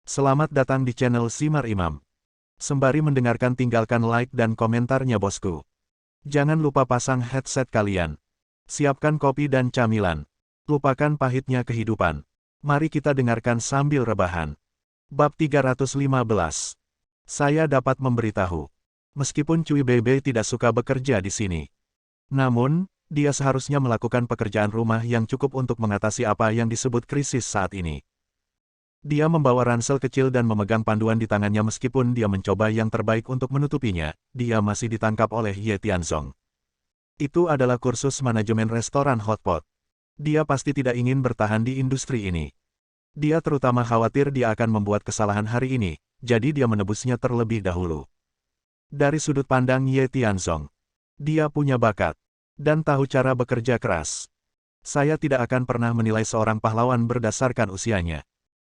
Selamat datang di channel Simar Imam. Sembari mendengarkan tinggalkan like dan komentarnya bosku. Jangan lupa pasang headset kalian. Siapkan kopi dan camilan. Lupakan pahitnya kehidupan. Mari kita dengarkan sambil rebahan. Bab 315. Saya dapat memberitahu. Meskipun Cui Bebe tidak suka bekerja di sini. Namun, dia seharusnya melakukan pekerjaan rumah yang cukup untuk mengatasi apa yang disebut krisis saat ini. Dia membawa ransel kecil dan memegang panduan di tangannya meskipun dia mencoba yang terbaik untuk menutupinya, dia masih ditangkap oleh Ye Tianzong. Itu adalah kursus manajemen restoran hotpot. Dia pasti tidak ingin bertahan di industri ini. Dia terutama khawatir dia akan membuat kesalahan hari ini, jadi dia menebusnya terlebih dahulu. Dari sudut pandang Ye Tianzong, dia punya bakat dan tahu cara bekerja keras. Saya tidak akan pernah menilai seorang pahlawan berdasarkan usianya.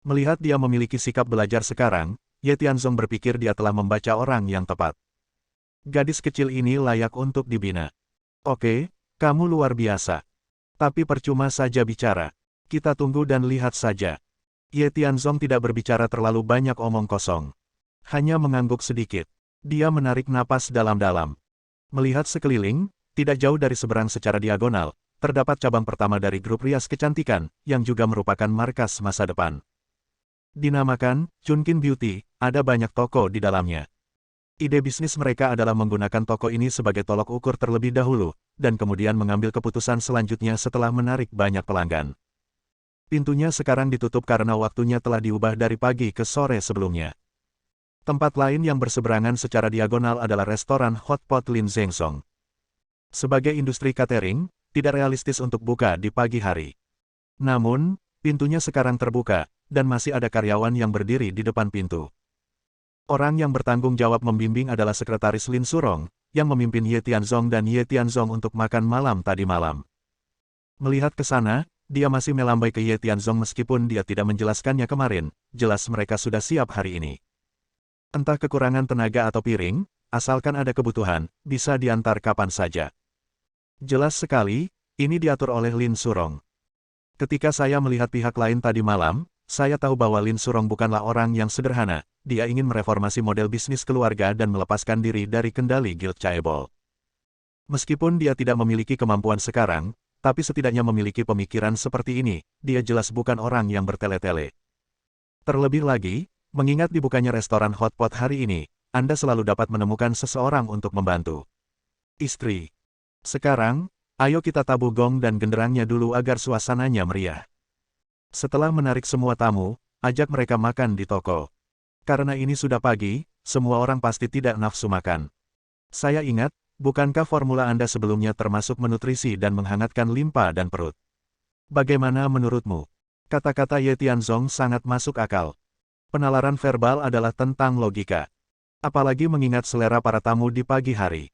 Melihat dia memiliki sikap belajar sekarang, Ye Tianzong berpikir dia telah membaca orang yang tepat. Gadis kecil ini layak untuk dibina. Oke, kamu luar biasa. Tapi percuma saja bicara. Kita tunggu dan lihat saja. Ye Tianzong tidak berbicara terlalu banyak omong kosong. Hanya mengangguk sedikit. Dia menarik napas dalam-dalam. Melihat sekeliling, tidak jauh dari seberang secara diagonal, terdapat cabang pertama dari grup rias kecantikan, yang juga merupakan markas masa depan. Dinamakan Chunkin Beauty, ada banyak toko di dalamnya. Ide bisnis mereka adalah menggunakan toko ini sebagai tolok ukur terlebih dahulu, dan kemudian mengambil keputusan selanjutnya setelah menarik banyak pelanggan. Pintunya sekarang ditutup karena waktunya telah diubah dari pagi ke sore sebelumnya. Tempat lain yang berseberangan secara diagonal adalah restoran Hotpot Lin Zhengsong. Sebagai industri catering, tidak realistis untuk buka di pagi hari. Namun, pintunya sekarang terbuka, dan masih ada karyawan yang berdiri di depan pintu. Orang yang bertanggung jawab membimbing adalah Sekretaris Lin Surong, yang memimpin Ye Tianzong dan Ye Tianzong untuk makan malam tadi malam. Melihat ke sana, dia masih melambai ke Ye Tianzong meskipun dia tidak menjelaskannya kemarin, jelas mereka sudah siap hari ini. Entah kekurangan tenaga atau piring, asalkan ada kebutuhan, bisa diantar kapan saja. Jelas sekali, ini diatur oleh Lin Surong. Ketika saya melihat pihak lain tadi malam, saya tahu bahwa Lin Surong bukanlah orang yang sederhana, dia ingin mereformasi model bisnis keluarga dan melepaskan diri dari kendali Guild Chaebol. Meskipun dia tidak memiliki kemampuan sekarang, tapi setidaknya memiliki pemikiran seperti ini, dia jelas bukan orang yang bertele-tele. Terlebih lagi, mengingat dibukanya restoran hotpot hari ini, Anda selalu dapat menemukan seseorang untuk membantu. Istri. Sekarang, ayo kita tabuh gong dan genderangnya dulu agar suasananya meriah. Setelah menarik semua tamu, ajak mereka makan di toko. Karena ini sudah pagi, semua orang pasti tidak nafsu makan. Saya ingat, bukankah formula Anda sebelumnya termasuk menutrisi dan menghangatkan limpa dan perut? Bagaimana menurutmu? Kata-kata Ye Tianzong sangat masuk akal. Penalaran verbal adalah tentang logika. Apalagi mengingat selera para tamu di pagi hari.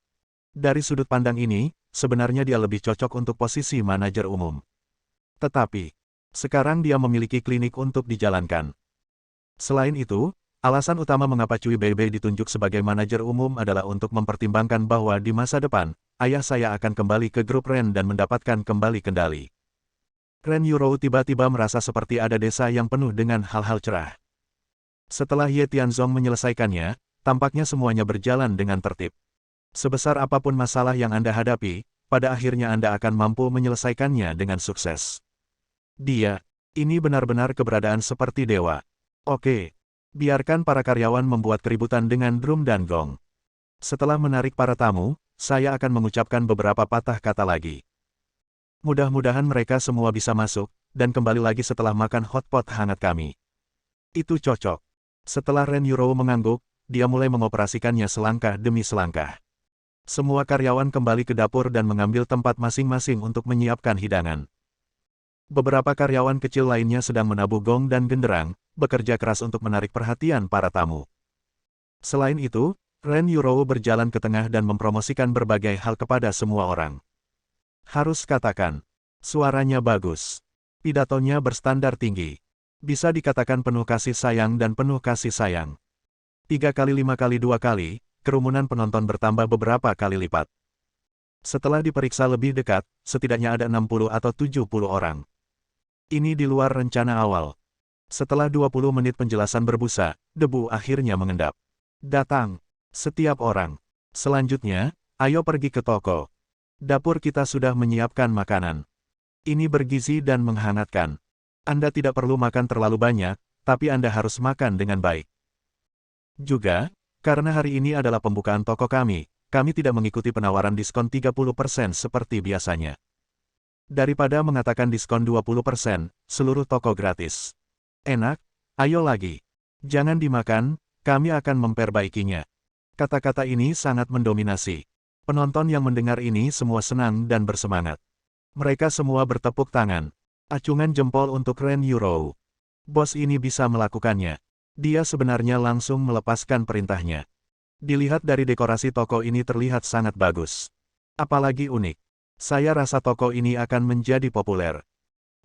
Dari sudut pandang ini, sebenarnya dia lebih cocok untuk posisi manajer umum. Tetapi, sekarang dia memiliki klinik untuk dijalankan. Selain itu, alasan utama mengapa Cui Bebe ditunjuk sebagai manajer umum adalah untuk mempertimbangkan bahwa di masa depan, ayah saya akan kembali ke grup Ren dan mendapatkan kembali kendali. Ren Yurou tiba-tiba merasa seperti ada desa yang penuh dengan hal-hal cerah. Setelah Ye Tianzong menyelesaikannya, tampaknya semuanya berjalan dengan tertib. Sebesar apapun masalah yang Anda hadapi, pada akhirnya Anda akan mampu menyelesaikannya dengan sukses. Dia, ini benar-benar keberadaan seperti dewa. Oke, biarkan para karyawan membuat keributan dengan drum dan gong. Setelah menarik para tamu, saya akan mengucapkan beberapa patah kata lagi. Mudah-mudahan mereka semua bisa masuk, dan kembali lagi setelah makan hotpot hangat kami. Itu cocok. Setelah Ren Yurou mengangguk, dia mulai mengoperasikannya selangkah demi selangkah. Semua karyawan kembali ke dapur dan mengambil tempat masing-masing untuk menyiapkan hidangan. Beberapa karyawan kecil lainnya sedang menabuh gong dan genderang, bekerja keras untuk menarik perhatian para tamu. Selain itu, Ren Yurou berjalan ke tengah dan mempromosikan berbagai hal kepada semua orang. Harus katakan, suaranya bagus. Pidatonya berstandar tinggi. Bisa dikatakan penuh kasih sayang dan penuh kasih sayang. 3 kali 5 kali 2 kali, kerumunan penonton bertambah beberapa kali lipat. Setelah diperiksa lebih dekat, setidaknya ada 60 atau 70 orang. Ini di luar rencana awal. Setelah 20 menit penjelasan berbusa, debu akhirnya mengendap. Datang. Setiap orang. Selanjutnya, ayo pergi ke toko. Dapur kita sudah menyiapkan makanan. Ini bergizi dan menghangatkan. Anda tidak perlu makan terlalu banyak, tapi Anda harus makan dengan baik. Juga, karena hari ini adalah pembukaan toko kami tidak mengikuti penawaran diskon 30% seperti biasanya. Daripada mengatakan diskon 20%, seluruh toko gratis. Enak, ayo lagi. Jangan dimakan, kami akan memperbaikinya. Kata-kata ini sangat mendominasi. Penonton yang mendengar ini semua senang dan bersemangat. Mereka semua bertepuk tangan. Acungan jempol untuk Ren Yurou. Bos ini bisa melakukannya. Dia sebenarnya langsung melepaskan perintahnya. Dilihat dari dekorasi toko ini terlihat sangat bagus. Apalagi unik. Saya rasa toko ini akan menjadi populer.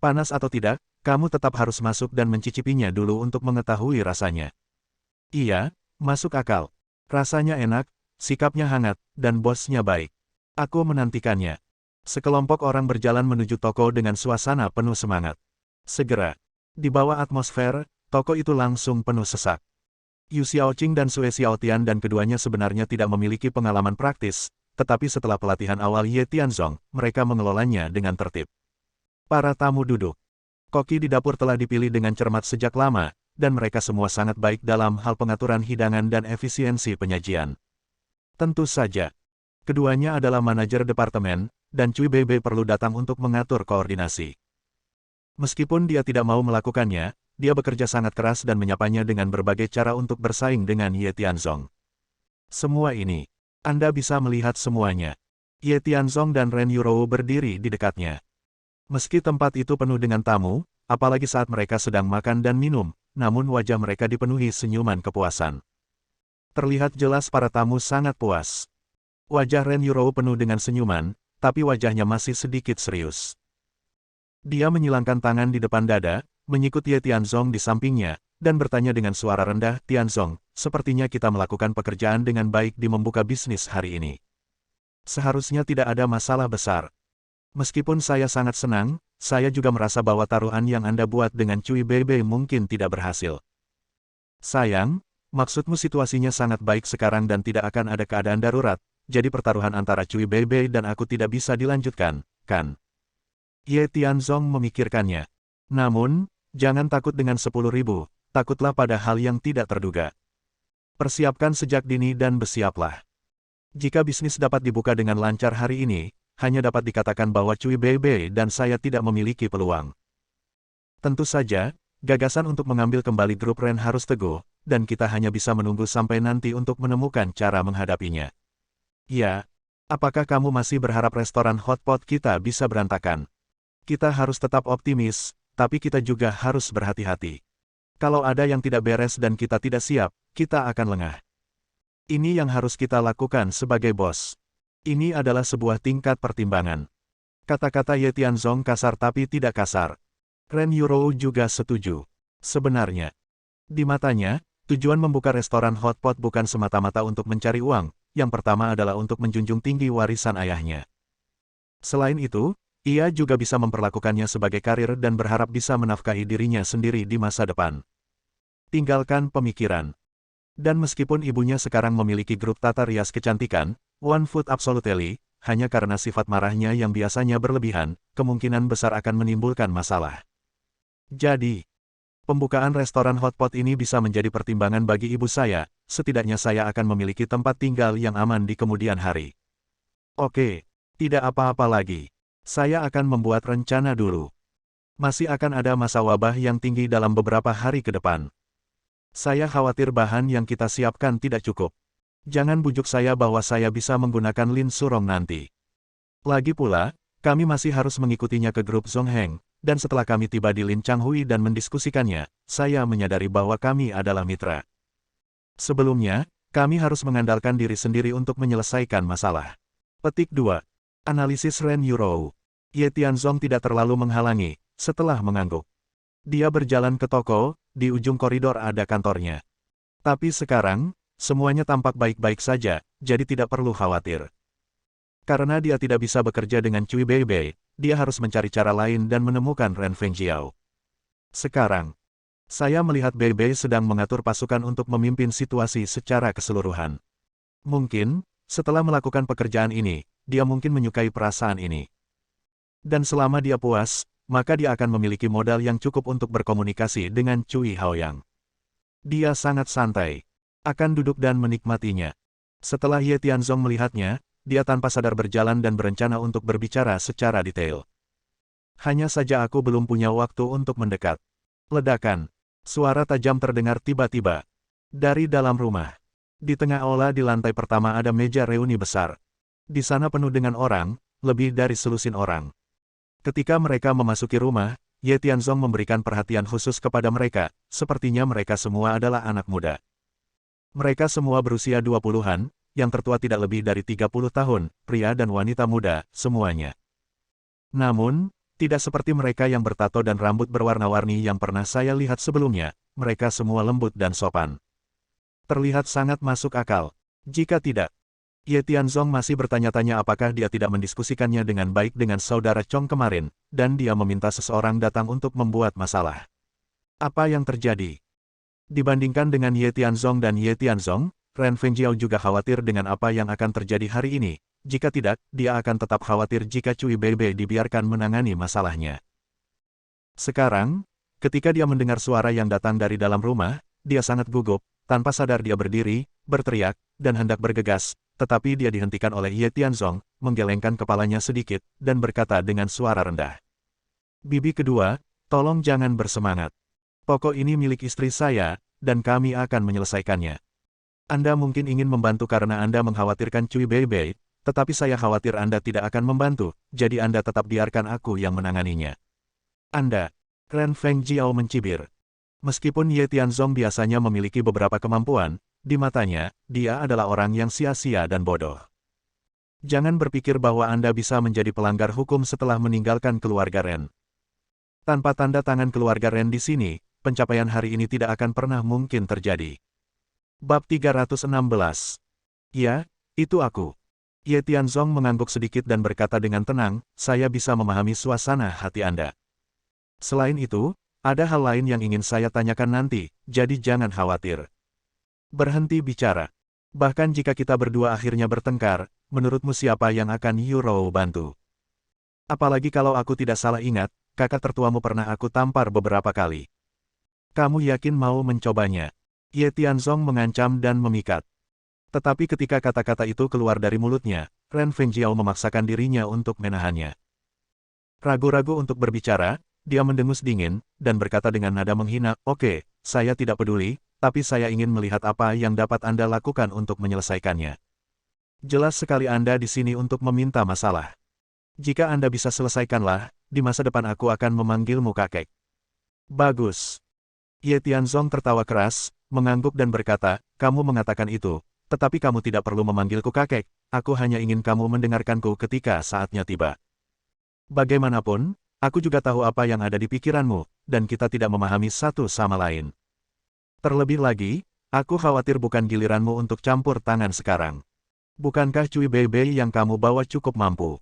Panas atau tidak, kamu tetap harus masuk dan mencicipinya dulu untuk mengetahui rasanya. Iya, masuk akal. Rasanya enak, sikapnya hangat, dan bosnya baik. Aku menantikannya. Sekelompok orang berjalan menuju toko dengan suasana penuh semangat. Segera, di bawah atmosfer, toko itu langsung penuh sesak. Yu Xiaoqing dan Sue Xiaotian dan keduanya sebenarnya tidak memiliki pengalaman praktis, tetapi setelah pelatihan awal Ye Tianzong, mereka mengelolanya dengan tertib. Para tamu duduk. Koki di dapur telah dipilih dengan cermat sejak lama, dan mereka semua sangat baik dalam hal pengaturan hidangan dan efisiensi penyajian. Tentu saja, keduanya adalah manajer departemen, dan Cui Bebe perlu datang untuk mengatur koordinasi. Meskipun dia tidak mau melakukannya, dia bekerja sangat keras dan menyapanya dengan berbagai cara untuk bersaing dengan Ye Tianzong. Semua ini, Anda bisa melihat semuanya. Ye Tianzong dan Ren Yurou berdiri di dekatnya. Meski tempat itu penuh dengan tamu, apalagi saat mereka sedang makan dan minum, namun wajah mereka dipenuhi senyuman kepuasan. Terlihat jelas para tamu sangat puas. Wajah Ren Yurou penuh dengan senyuman, tapi wajahnya masih sedikit serius. Dia menyilangkan tangan di depan dada, menyikut Ye Tianzong di sampingnya, dan bertanya dengan suara rendah, "Tianzong, sepertinya kita melakukan pekerjaan dengan baik di membuka bisnis hari ini. Seharusnya tidak ada masalah besar. Meskipun saya sangat senang, saya juga merasa bahwa taruhan yang Anda buat dengan Cui Bebe mungkin tidak berhasil. Sayang, maksudmu situasinya sangat baik sekarang dan tidak akan ada keadaan darurat, jadi pertaruhan antara Cui Bebe dan aku tidak bisa dilanjutkan, kan?" Ye Tianzong memikirkannya. Namun, jangan takut dengan 10.000, takutlah pada hal yang tidak terduga. Persiapkan sejak dini dan bersiaplah. Jika bisnis dapat dibuka dengan lancar hari ini, hanya dapat dikatakan bahwa Cui Bebe dan saya tidak memiliki peluang. Tentu saja, gagasan untuk mengambil kembali grup Ren harus teguh, dan kita hanya bisa menunggu sampai nanti untuk menemukan cara menghadapinya. Ya, apakah kamu masih berharap restoran hotpot kita bisa berantakan? Kita harus tetap optimis, tapi kita juga harus berhati-hati. Kalau ada yang tidak beres dan kita tidak siap, kita akan lengah. Ini yang harus kita lakukan sebagai bos. Ini adalah sebuah tingkat pertimbangan. Kata-kata Ye Tianzong kasar tapi tidak kasar. Ren Yurou juga setuju. Sebenarnya, di matanya, tujuan membuka restoran hotpot bukan semata-mata untuk mencari uang, yang pertama adalah untuk menjunjung tinggi warisan ayahnya. Selain itu, ia juga bisa memperlakukannya sebagai karir dan berharap bisa menafkahi dirinya sendiri di masa depan. Tinggalkan pemikiran. Dan meskipun ibunya sekarang memiliki grup tata rias kecantikan, One Food Absolutely, hanya karena sifat marahnya yang biasanya berlebihan, kemungkinan besar akan menimbulkan masalah. Jadi, pembukaan restoran hotpot ini bisa menjadi pertimbangan bagi ibu saya, setidaknya saya akan memiliki tempat tinggal yang aman di kemudian hari. Oke, tidak apa-apa lagi. Saya akan membuat rencana dulu. Masih akan ada masa wabah yang tinggi dalam beberapa hari ke depan. Saya khawatir bahan yang kita siapkan tidak cukup. Jangan bujuk saya bahwa saya bisa menggunakan Lin Surong nanti. Lagi pula, kami masih harus mengikutinya ke grup Zongheng, dan setelah kami tiba di Lin Changhui dan mendiskusikannya, saya menyadari bahwa kami adalah mitra. Sebelumnya, kami harus mengandalkan diri sendiri untuk menyelesaikan masalah. Petik 2. Analisis Ren Yurou. Ye Tianzong tidak terlalu menghalangi, setelah mengangguk. Dia berjalan ke toko, di ujung koridor ada kantornya. Tapi sekarang, semuanya tampak baik-baik saja, jadi tidak perlu khawatir. Karena dia tidak bisa bekerja dengan Cui Bebe, dia harus mencari cara lain dan menemukan Ren Fengjiao. Sekarang, Saya melihat Bei sedang mengatur pasukan untuk memimpin situasi secara keseluruhan. Mungkin, setelah melakukan pekerjaan ini, dia mungkin menyukai perasaan ini. Dan selama dia puas, maka dia akan memiliki modal yang cukup untuk berkomunikasi dengan Cui Haoyang. Dia sangat santai. Akan duduk dan menikmatinya. Setelah Ye Tianzong melihatnya, dia tanpa sadar berjalan dan berencana untuk berbicara secara detail. Hanya saja aku belum punya waktu untuk mendekat. Ledakan. Suara tajam terdengar tiba-tiba. Dari dalam rumah. Di tengah aula di lantai pertama ada meja reuni besar. Di sana penuh dengan orang, lebih dari selusin orang. Ketika mereka memasuki rumah, Ye Tianzong memberikan perhatian khusus kepada mereka, sepertinya mereka semua adalah anak muda. Mereka semua berusia 20-an, yang tertua tidak lebih dari 30 tahun, pria dan wanita muda, semuanya. Namun, tidak seperti mereka yang bertato dan rambut berwarna-warni yang pernah saya lihat sebelumnya, mereka semua lembut dan sopan. Terlihat sangat masuk akal. Jika tidak, Ye Tianzong masih bertanya-tanya apakah dia tidak mendiskusikannya dengan baik dengan saudara Chong kemarin, dan dia meminta seseorang datang untuk membuat masalah. Apa yang terjadi? Dibandingkan dengan Ye Tianzong dan Ye Tianzong, Ren Fengjiao juga khawatir dengan apa yang akan terjadi hari ini. Jika tidak, dia akan tetap khawatir jika Cui Bei dibiarkan menangani masalahnya. Sekarang, ketika dia mendengar suara yang datang dari dalam rumah, dia sangat gugup, tanpa sadar dia berdiri, berteriak, dan hendak bergegas, tetapi dia dihentikan oleh Ye Tianzong, menggelengkan kepalanya sedikit, dan berkata dengan suara rendah. Bibi kedua, tolong jangan bersemangat. Pokok ini milik istri saya, dan kami akan menyelesaikannya. Anda mungkin ingin membantu karena Anda mengkhawatirkan Cui Bei, tetapi saya khawatir Anda tidak akan membantu, jadi Anda tetap biarkan aku yang menanganinya. Anda, Ren Fengjiao mencibir. Meskipun Ye Tianzong biasanya memiliki beberapa kemampuan, di matanya, dia adalah orang yang sia-sia dan bodoh. Jangan berpikir bahwa Anda bisa menjadi pelanggar hukum setelah meninggalkan keluarga Ren. Tanpa tanda tangan keluarga Ren di sini, pencapaian hari ini tidak akan pernah mungkin terjadi. Bab 316. Ya, itu aku. Ye Tianzong mengangguk sedikit dan berkata dengan tenang, saya bisa memahami suasana hati Anda. Selain itu, ada hal lain yang ingin saya tanyakan nanti, jadi jangan khawatir. Berhenti bicara. Bahkan jika kita berdua akhirnya bertengkar, menurutmu siapa yang akan Yuro bantu? Apalagi kalau aku tidak salah ingat, kakak tertuamu pernah aku tampar beberapa kali. Kamu yakin mau mencobanya? Ye Tianzong mengancam dan memikat. Tetapi ketika kata-kata itu keluar dari mulutnya, Ren Fengjiao memaksakan dirinya untuk menahannya. Ragu-ragu untuk berbicara, dia mendengus dingin, dan berkata dengan nada menghina, oke, saya tidak peduli, tapi saya ingin melihat apa yang dapat Anda lakukan untuk menyelesaikannya. Jelas sekali Anda di sini untuk meminta masalah. Jika Anda bisa selesaikanlah, di masa depan aku akan memanggilmu kakek. Bagus. Ye Tianzong tertawa keras, mengangguk dan berkata, kamu mengatakan itu, tetapi kamu tidak perlu memanggilku kakek, aku hanya ingin kamu mendengarkanku ketika saatnya tiba. Bagaimanapun, aku juga tahu apa yang ada di pikiranmu, dan kita tidak memahami satu sama lain. Terlebih lagi, aku khawatir bukan giliranmu untuk campur tangan sekarang. Bukankah Cui Bei yang kamu bawa cukup mampu?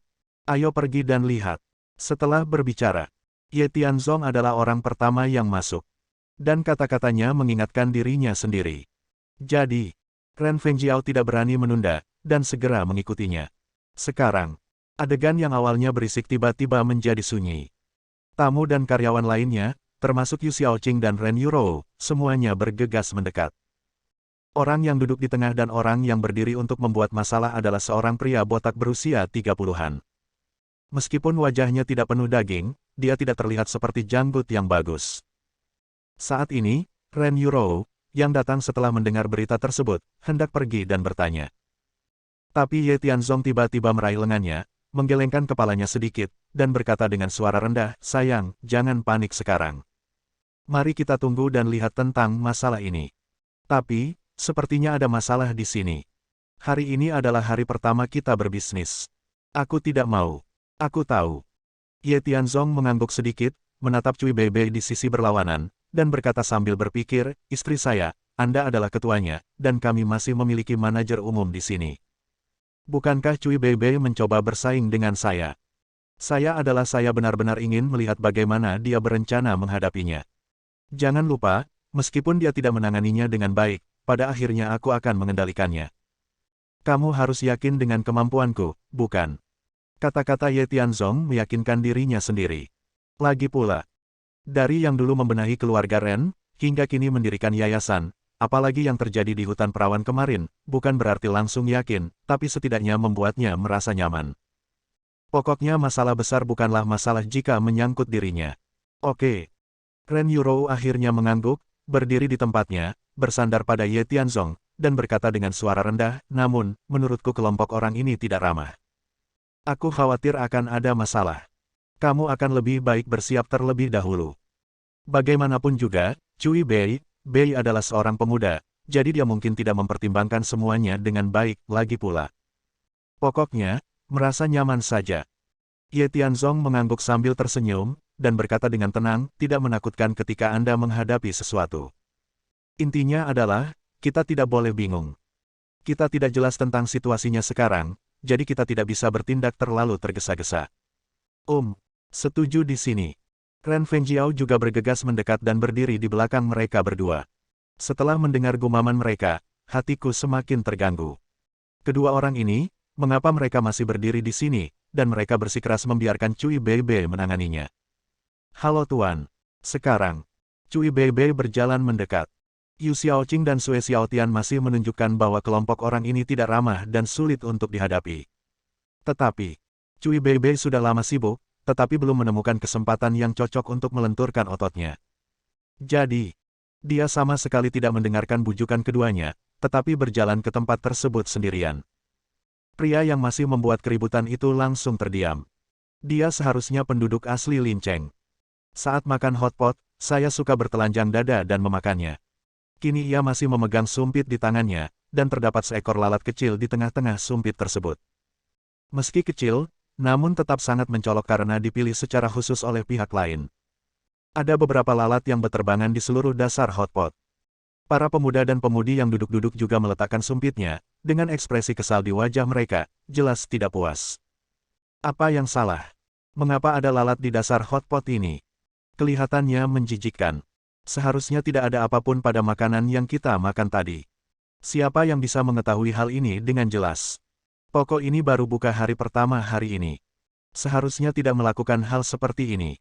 Ayo pergi dan lihat. Setelah berbicara, Ye Tianzong adalah orang pertama yang masuk. Dan kata-katanya mengingatkan dirinya sendiri. Jadi, Ren Fengjiao tidak berani menunda, dan segera mengikutinya. Sekarang, adegan yang awalnya berisik tiba-tiba menjadi sunyi. Tamu dan karyawan lainnya, termasuk Yu Xiaoqing dan Ren Yuro, semuanya bergegas mendekat. Orang yang duduk di tengah dan orang yang berdiri untuk membuat masalah adalah seorang pria botak berusia 30-an. Meskipun wajahnya tidak penuh daging, dia tidak terlihat seperti janggut yang bagus. Saat ini, Ren Yuro, yang datang setelah mendengar berita tersebut, hendak pergi dan bertanya. Tapi Ye Tianzong tiba-tiba meraih lengannya, menggelengkan kepalanya sedikit, dan berkata dengan suara rendah, sayang, jangan panik sekarang. Mari kita tunggu dan lihat tentang masalah ini. Tapi, sepertinya ada masalah di sini. Hari ini adalah hari pertama kita berbisnis. Aku tidak mau. Aku tahu. Ye Tianzong mengangguk sedikit, menatap Cui Bei di sisi berlawanan, dan berkata sambil berpikir, istri saya, Anda adalah ketuanya, dan kami masih memiliki manajer umum di sini. Bukankah Cui Bei mencoba bersaing dengan saya? Saya benar-benar ingin melihat bagaimana dia berencana menghadapinya. Jangan lupa, meskipun dia tidak menanganinya dengan baik, pada akhirnya aku akan mengendalikannya. Kamu harus yakin dengan kemampuanku, bukan? Kata-kata Ye Tianzong meyakinkan dirinya sendiri. Lagi pula, dari yang dulu membenahi keluarga Ren, hingga kini mendirikan yayasan, apalagi yang terjadi di hutan perawan kemarin, bukan berarti langsung yakin, tapi setidaknya membuatnya merasa nyaman. Pokoknya masalah besar bukanlah masalah jika menyangkut dirinya. Oke. Ren Yurou akhirnya mengangguk, berdiri di tempatnya, bersandar pada Ye Tianzong, dan berkata dengan suara rendah, namun, menurutku kelompok orang ini tidak ramah. Aku khawatir akan ada masalah. Kamu akan lebih baik bersiap terlebih dahulu. Bagaimanapun juga, Cui Bei adalah seorang pemuda, jadi dia mungkin tidak mempertimbangkan semuanya dengan baik, lagi pula. Pokoknya, merasa nyaman saja. Ye Tianzong mengangguk sambil tersenyum, dan berkata dengan tenang, tidak menakutkan ketika Anda menghadapi sesuatu. Intinya adalah, kita tidak boleh bingung. Kita tidak jelas tentang situasinya sekarang, jadi kita tidak bisa bertindak terlalu tergesa-gesa. Setuju di sini. Ren Fengjiao juga bergegas mendekat dan berdiri di belakang mereka berdua. Setelah mendengar gumaman mereka, hatiku semakin terganggu. Kedua orang ini, mengapa mereka masih berdiri di sini, dan mereka bersikeras membiarkan Cui Bei menanganinya. Halo Tuan. Sekarang, Cui Bei berjalan mendekat. Yu Xiaoqing dan Sue Xiaotian masih menunjukkan bahwa kelompok orang ini tidak ramah dan sulit untuk dihadapi. Tetapi, Cui Bei sudah lama sibuk, tetapi belum menemukan kesempatan yang cocok untuk melenturkan ototnya. Jadi, dia sama sekali tidak mendengarkan bujukan keduanya, tetapi berjalan ke tempat tersebut sendirian. Pria yang masih membuat keributan itu langsung terdiam. Dia seharusnya penduduk asli Linceng. Saat makan hotpot, saya suka bertelanjang dada dan memakannya. Kini ia masih memegang sumpit di tangannya, dan terdapat seekor lalat kecil di tengah-tengah sumpit tersebut. Meski kecil, namun tetap sangat mencolok karena dipilih secara khusus oleh pihak lain. Ada beberapa lalat yang berterbangan di seluruh dasar hotpot. Para pemuda dan pemudi yang duduk-duduk juga meletakkan sumpitnya, dengan ekspresi kesal di wajah mereka, jelas tidak puas. Apa yang salah? Mengapa ada lalat di dasar hotpot ini? Kelihatannya menjijikkan. Seharusnya tidak ada apapun pada makanan yang kita makan tadi. Siapa yang bisa mengetahui hal ini dengan jelas? Toko ini baru buka hari pertama hari ini. Seharusnya tidak melakukan hal seperti ini.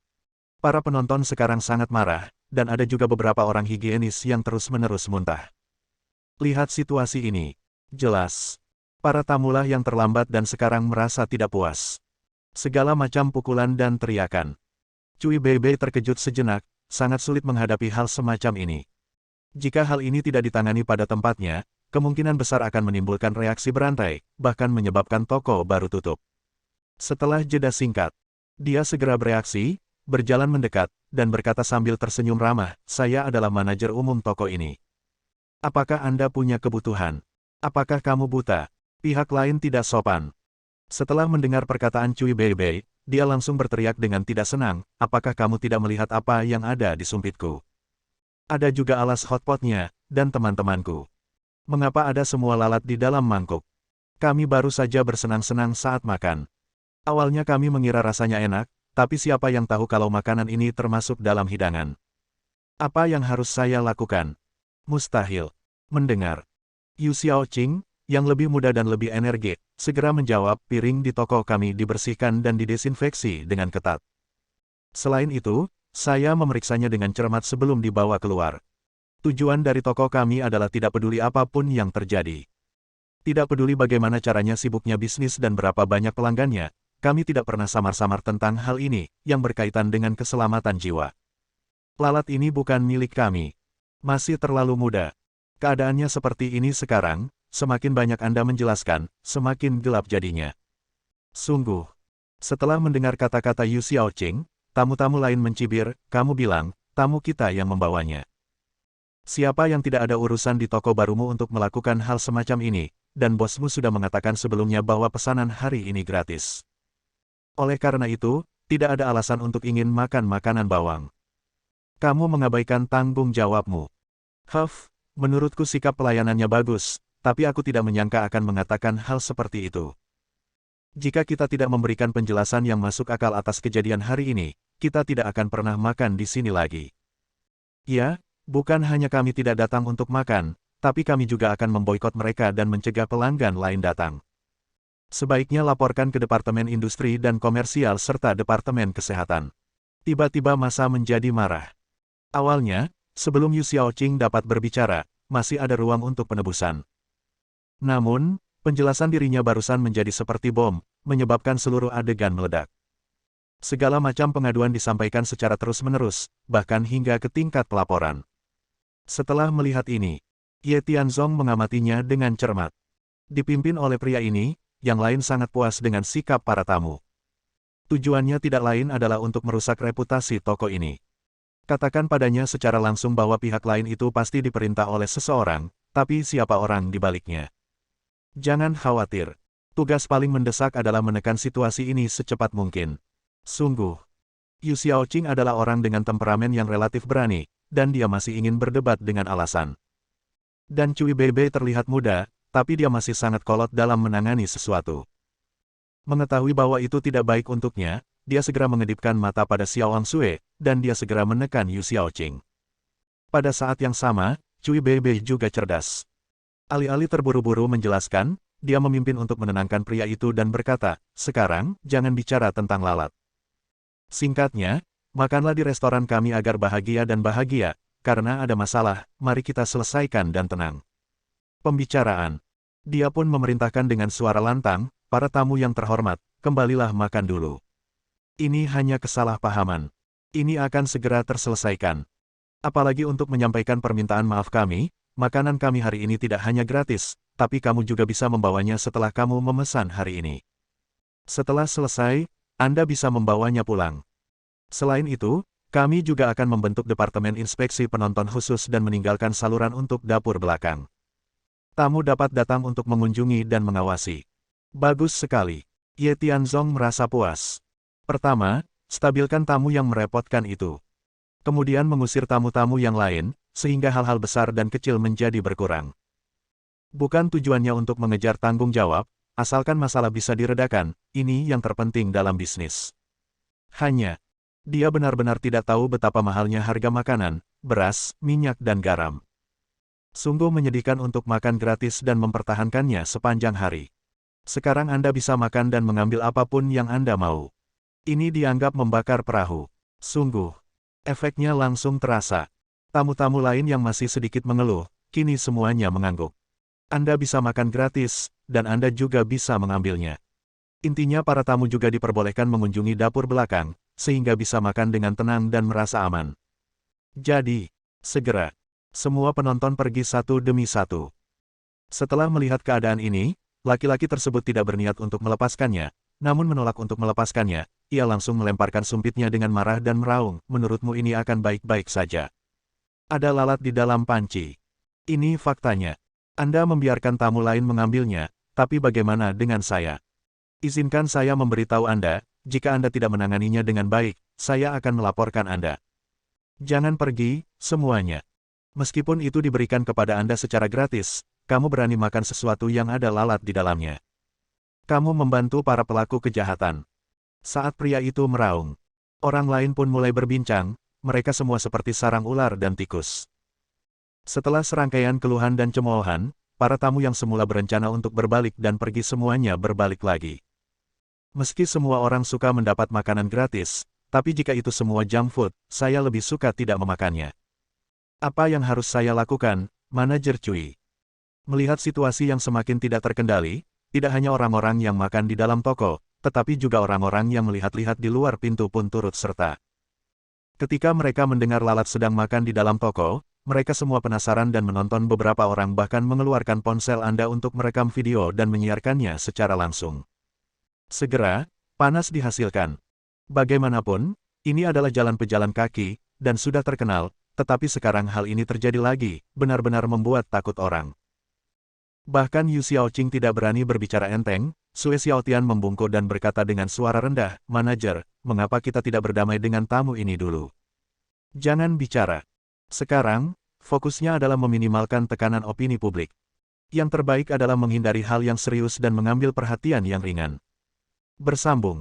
Para penonton sekarang sangat marah, dan ada juga beberapa orang higienis yang terus-menerus muntah. Lihat situasi ini. Jelas. Para tamulah yang terlambat dan sekarang merasa tidak puas. Segala macam pukulan dan teriakan. Cui Bei terkejut sejenak, sangat sulit menghadapi hal semacam ini. Jika hal ini tidak ditangani pada tempatnya, kemungkinan besar akan menimbulkan reaksi berantai, bahkan menyebabkan toko baru tutup. Setelah jeda singkat, dia segera bereaksi, berjalan mendekat, dan berkata sambil tersenyum ramah, saya adalah manajer umum toko ini. Apakah Anda punya kebutuhan? Apakah kamu buta? Pihak lain tidak sopan. Setelah mendengar perkataan Cui Bei, dia langsung berteriak dengan tidak senang, apakah kamu tidak melihat apa yang ada di sumpitku? Ada juga alas hotpotnya, dan teman-temanku. Mengapa ada semua lalat di dalam mangkuk? Kami baru saja bersenang-senang saat makan. Awalnya kami mengira rasanya enak, tapi siapa yang tahu kalau makanan ini termasuk dalam hidangan? Apa yang harus saya lakukan? Mustahil. Mendengar. Yu Xiaoqing, yang lebih muda dan lebih energik, segera menjawab, piring di toko kami dibersihkan dan didesinfeksi dengan ketat. Selain itu, saya memeriksanya dengan cermat sebelum dibawa keluar. Tujuan dari toko kami adalah tidak peduli apapun yang terjadi. Tidak peduli bagaimana caranya sibuknya bisnis dan berapa banyak pelanggannya, kami tidak pernah samar-samar tentang hal ini, yang berkaitan dengan keselamatan jiwa. Lalat ini bukan milik kami. Masih terlalu muda. Keadaannya seperti ini sekarang, semakin banyak Anda menjelaskan, semakin gelap jadinya. Sungguh. Setelah mendengar kata-kata Yu Xiaoqing, tamu-tamu lain mencibir, kamu bilang, tamu kita yang membawanya. Siapa yang tidak ada urusan di toko barumu untuk melakukan hal semacam ini, dan bosmu sudah mengatakan sebelumnya bahwa pesanan hari ini gratis. Oleh karena itu, tidak ada alasan untuk ingin makan makanan bawang. Kamu mengabaikan tanggung jawabmu. Menurutku sikap pelayanannya bagus, tapi aku tidak menyangka akan mengatakan hal seperti itu. Jika kita tidak memberikan penjelasan yang masuk akal atas kejadian hari ini, kita tidak akan pernah makan di sini lagi. Ya, bukan hanya kami tidak datang untuk makan, tapi kami juga akan memboikot mereka dan mencegah pelanggan lain datang. Sebaiknya laporkan ke Departemen Industri dan Komersial serta Departemen Kesehatan. Tiba-tiba masa menjadi marah. Awalnya, sebelum Yu Xiaoqing dapat berbicara, masih ada ruang untuk penebusan. Namun, penjelasan dirinya barusan menjadi seperti bom, menyebabkan seluruh adegan meledak. Segala macam pengaduan disampaikan secara terus-menerus, bahkan hingga ke tingkat pelaporan. Setelah melihat ini, Ye Tianzong mengamatinya dengan cermat. Dipimpin oleh pria ini, yang lain sangat puas dengan sikap para tamu. Tujuannya tidak lain adalah untuk merusak reputasi toko ini. Katakan padanya secara langsung bahwa pihak lain itu pasti diperintah oleh seseorang, tapi siapa orang di baliknya? Jangan khawatir. Tugas paling mendesak adalah menekan situasi ini secepat mungkin. Sungguh, Yu Xiaoqing adalah orang dengan temperamen yang relatif berani, dan dia masih ingin berdebat dengan alasan. Dan Cui Bebe terlihat muda, tapi dia masih sangat kolot dalam menangani sesuatu. Mengetahui bahwa itu tidak baik untuknya, dia segera mengedipkan mata pada Xiao Wangsue, dan dia segera menekan Yu Xiaoqing. Pada saat yang sama, Cui Bebe juga cerdas. Alih-alih terburu-buru menjelaskan, dia memimpin untuk menenangkan pria itu dan berkata, "Sekarang, jangan bicara tentang lalat. Singkatnya, makanlah di restoran kami agar bahagia dan bahagia, karena ada masalah, mari kita selesaikan dan tenang." Pembicaraan. Dia pun memerintahkan dengan suara lantang, "Para tamu yang terhormat, kembalilah makan dulu. Ini hanya kesalahpahaman. Ini akan segera terselesaikan. Apalagi untuk menyampaikan permintaan maaf kami, makanan kami hari ini tidak hanya gratis, tapi kamu juga bisa membawanya setelah kamu memesan hari ini. Setelah selesai, Anda bisa membawanya pulang. Selain itu, kami juga akan membentuk Departemen Inspeksi Penonton khusus dan meninggalkan saluran untuk dapur belakang. Tamu dapat datang untuk mengunjungi dan mengawasi." Bagus sekali. Ye Tianzong merasa puas. Pertama, stabilkan tamu yang merepotkan itu. Kemudian mengusir tamu-tamu yang lain, sehingga hal-hal besar dan kecil menjadi berkurang. Bukan tujuannya untuk mengejar tanggung jawab, asalkan masalah bisa diredakan, ini yang terpenting dalam bisnis. Hanya, dia benar-benar tidak tahu betapa mahalnya harga makanan, beras, minyak dan garam. Sungguh menyedihkan untuk makan gratis dan mempertahankannya sepanjang hari. Sekarang Anda bisa makan dan mengambil apapun yang Anda mau. Ini dianggap membakar perahu. Sungguh, efeknya langsung terasa. Tamu-tamu lain yang masih sedikit mengeluh, kini semuanya mengangguk. Anda bisa makan gratis, dan Anda juga bisa mengambilnya. Intinya para tamu juga diperbolehkan mengunjungi dapur belakang, sehingga bisa makan dengan tenang dan merasa aman. Jadi, segera, semua penonton pergi satu demi satu. Setelah melihat keadaan ini, laki-laki tersebut tidak berniat untuk melepaskannya, namun menolak untuk melepaskannya, ia langsung melemparkan sumpitnya dengan marah dan meraung, "Menurutmu ini akan baik-baik saja? Ada lalat di dalam panci. Ini faktanya. Anda membiarkan tamu lain mengambilnya, tapi bagaimana dengan saya? Izinkan saya memberitahu Anda, jika Anda tidak menanganinya dengan baik, saya akan melaporkan Anda. Jangan pergi, semuanya. Meskipun itu diberikan kepada Anda secara gratis, kamu berani makan sesuatu yang ada lalat di dalamnya. Kamu membantu para pelaku kejahatan." Saat pria itu meraung, orang lain pun mulai berbincang, mereka semua seperti sarang ular dan tikus. Setelah serangkaian keluhan dan cemoohan, para tamu yang semula berencana untuk berbalik dan pergi semuanya berbalik lagi. Meski semua orang suka mendapat makanan gratis, tapi jika itu semua junk food, saya lebih suka tidak memakannya. Apa yang harus saya lakukan, Manajer Cui? Melihat situasi yang semakin tidak terkendali, tidak hanya orang-orang yang makan di dalam toko, tetapi juga orang-orang yang melihat-lihat di luar pintu pun turut serta. Ketika mereka mendengar lalat sedang makan di dalam toko, mereka semua penasaran dan menonton. Beberapa orang bahkan mengeluarkan ponsel Anda untuk merekam video dan menyiarkannya secara langsung. Segera, panas dihasilkan. Bagaimanapun, ini adalah jalan pejalan kaki, dan sudah terkenal, tetapi sekarang hal ini terjadi lagi, benar-benar membuat takut orang. Bahkan Yu Xiaoqing tidak berani berbicara enteng, Sue Xiaotian membungkuk dan berkata dengan suara rendah, "Manajer, mengapa kita tidak berdamai dengan tamu ini dulu? Jangan bicara. Sekarang, fokusnya adalah meminimalkan tekanan opini publik. Yang terbaik adalah menghindari hal yang serius dan mengambil perhatian yang ringan." Bersambung.